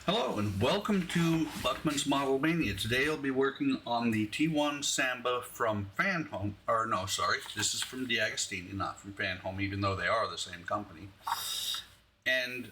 Hello and welcome to Buckman's Model Mania. Today I'll be working on the T1 Samba from Fan Home, or no, sorry, this is from DeAgostini, not from Fan Home, even though they are the same company. And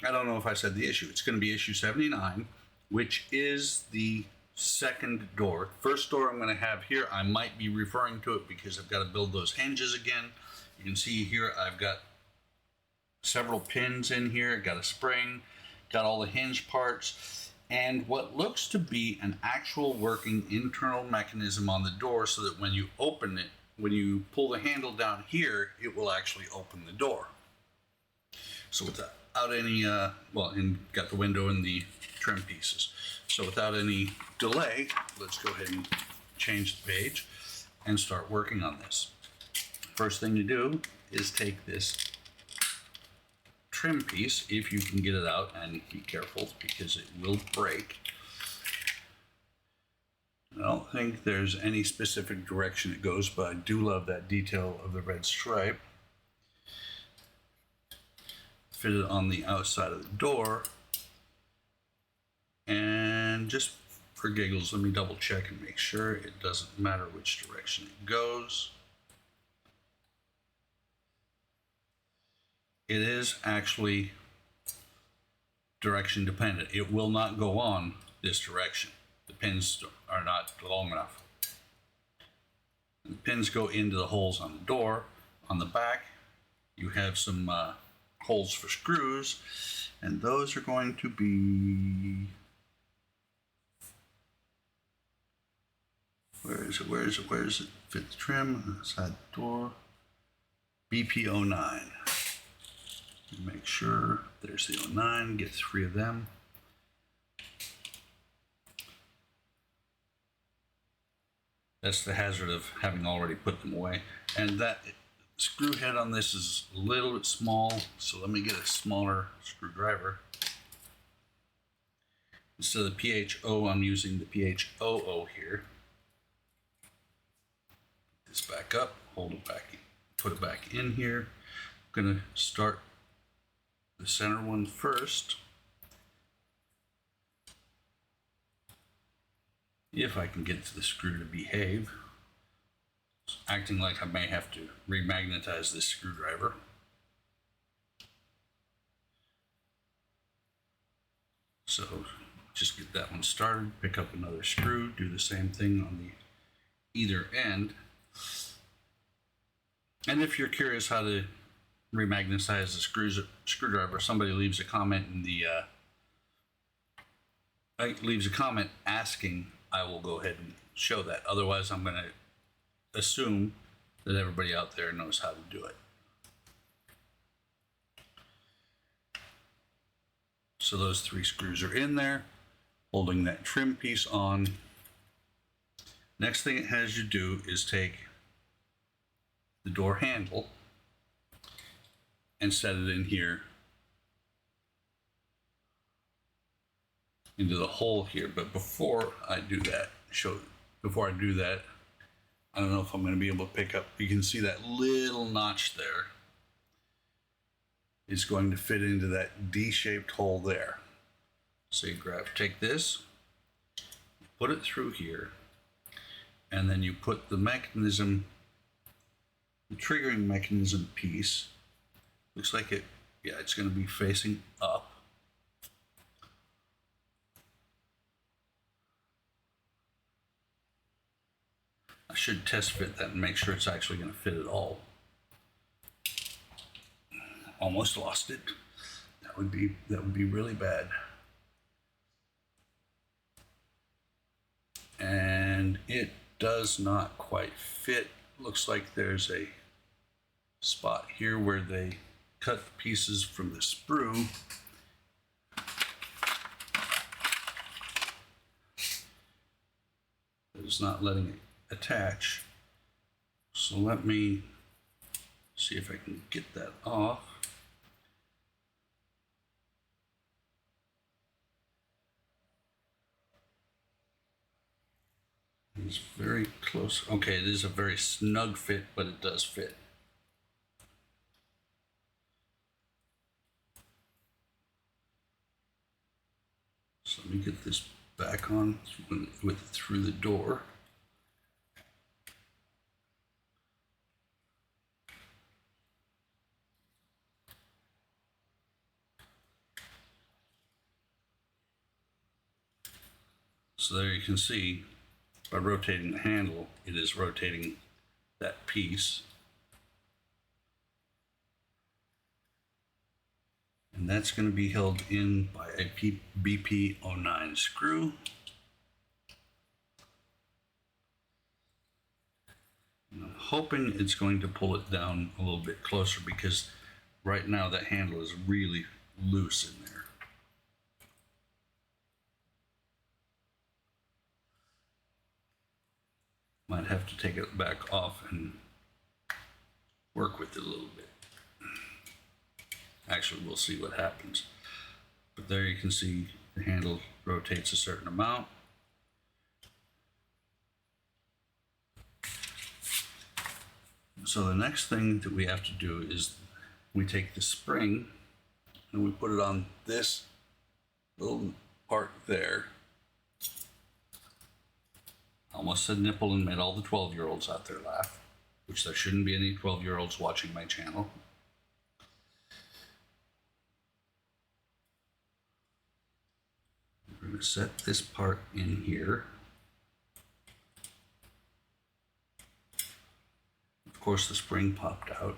I don't know if I said the issue. It's going to be issue 79, which is the second door. First door I'm going to have here, I might be referring to it because I've got to build those hinges again. You can see here I've got several pins in here, got a spring, got all the hinge parts, and what looks to be an actual working internal mechanism on the door so that when you open it, when you pull the handle down here, it will actually open the door. So without any, and got the window and the trim pieces. So without any delay, let's go ahead and change the page and start working on this. First thing to do is take this trim piece, if you can get it out, and be careful because it will break. I don't think there's any specific direction it goes, but I do love that detail of the red stripe. Fit it on the outside of the door, and just for giggles, let me double check and make sure it doesn't matter which direction it goes. It is actually direction dependent. It will not go on this direction. The pins are not long enough. The pins go into the holes on the door. On the back, you have some holes for screws, and those are going to be, where is it? Fit the trim, side door, BP09. Make sure there's the 09, get 3 of them. That's the hazard of having already put them away. And that screw head on this is a little bit small, so let me get a smaller screwdriver. Instead of the PHO, I'm using the PHOO here. Put this back up, hold it back, put it back in here. I'm gonna start the center one first, if I can get to the screw to behave. It's acting like I may have to remagnetize this screwdriver. So just get that one started, pick up another screw, do the same thing on the either end. And if you're curious how to remagnetize the screwdriver, somebody leaves a comment in the asking, I will go ahead and show that. Otherwise, I'm going to assume that everybody out there knows how to do it. So those 3 screws are in there, holding that trim piece on. Next thing it has you do is take the door handle and set it in here into the hole here. But before I do that, I don't know if I'm going to be able to pick up, you can see that little notch there is going to fit into that D-shaped hole there. So you take this, put it through here, and then you put the mechanism, the triggering mechanism piece. Looks like it, yeah, it's going to be facing up. I should test fit that and make sure it's actually going to fit at all. Almost lost it. That would be really bad. And it does not quite fit. Looks like there's a spot here where they cut the pieces from the sprue. It's not letting it attach. So let me see if I can get that off. It's very close. Okay, it is a very snug fit, but it does fit. let me get this back on through the door. So there you can see, by rotating the handle, it is rotating that piece. And that's going to be held in by a BP09 screw. And I'm hoping it's going to pull it down a little bit closer, because right now that handle is really loose in there. Might have to take it back off and work with it a little bit. Actually, we'll see what happens. But there you can see the handle rotates a certain amount. So the next thing that we have to do is we take the spring and we put it on this little part there. I almost said nipple and made all the 12-year-olds out there laugh, which there shouldn't be any 12-year-olds watching my channel. We're going to set this part in here. Of course, the spring popped out.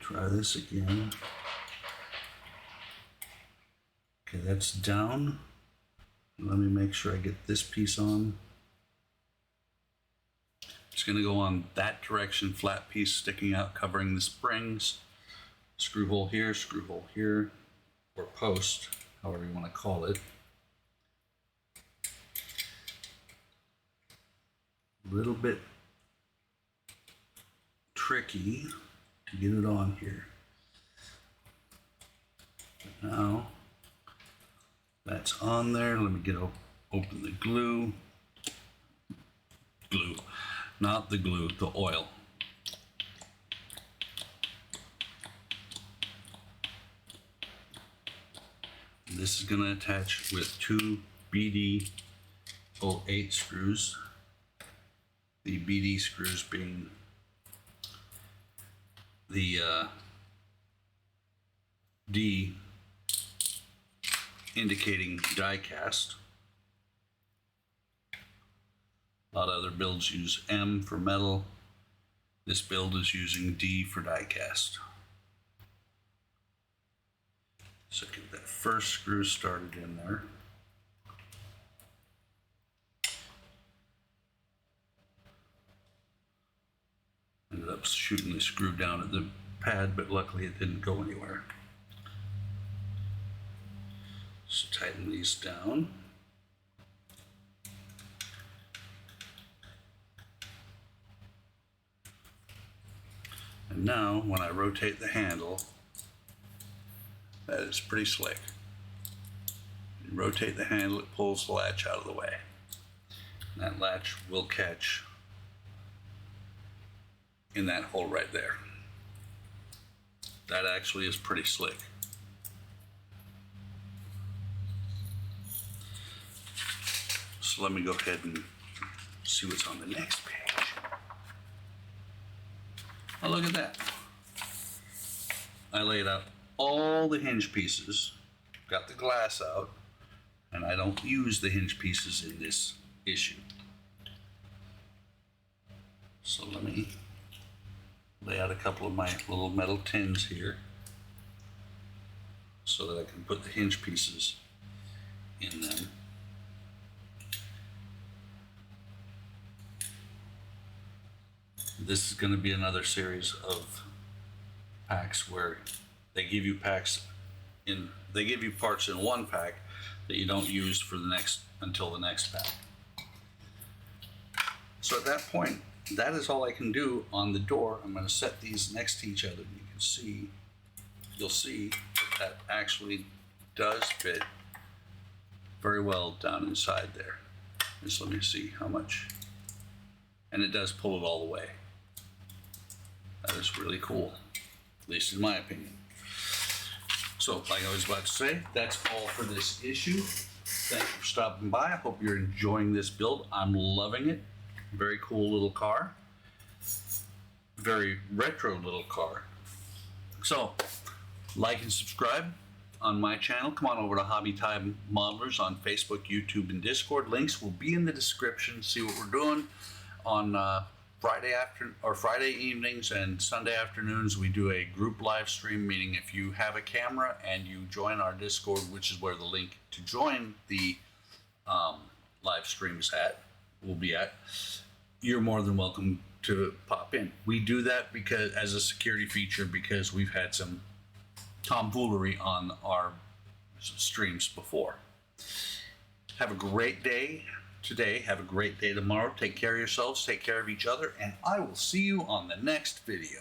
Try this again. Okay, that's down. Let me make sure I get this piece on. It's going to go on that direction, flat piece sticking out, covering the springs. Screw hole here, or post, however you want to call it. A little bit tricky to get it on here. But now that's on there. Let me get open the glue. Not the glue, the oil. This is going to attach with two BD08 screws. The BD screws being the D indicating die cast. A lot of other builds use M for metal. This build is using D for die cast. So get that first screw started in there. Ended up shooting the screw down at the pad, but luckily it didn't go anywhere. So tighten these down. And now when I rotate the handle, that is pretty slick. You rotate the handle, it pulls the latch out of the way. And that latch will catch in that hole right there. That actually is pretty slick. So let me go ahead and see what's on the next page. Oh, look at that. I laid out all the hinge pieces, got the glass out, and I don't use the hinge pieces in this issue. So let me lay out a couple of my little metal tins here so that I can put the hinge pieces in them. This is going to be another series of packs where they give you parts in one pack that you don't use for the next until the next pack. So at that point, that is all I can do on the door. I'm going to set these next to each other. You can see, you'll see that actually does fit very well down inside there. Just let me see how much, and it does pull it all the way. That is really cool, at least in my opinion. So, like I was about to say, that's all for this issue. Thank you for stopping by. I hope you're enjoying this build. I'm loving it. Very cool little car. Very retro little car. So, like and subscribe on my channel. Come on over to Hobby Time Modelers on Facebook, YouTube, and Discord. Links will be in the description. See what we're doing on Friday evenings and Sunday afternoons. We do a group live stream, meaning if you have a camera and you join our Discord, which is where the link to join the live streams will be at, you're more than welcome to pop in. We do that because as a security feature, because we've had some tomfoolery on our streams before. Have a great day today. Have a great day tomorrow. Take care of yourselves. Take care of each other. And I will see you on the next video.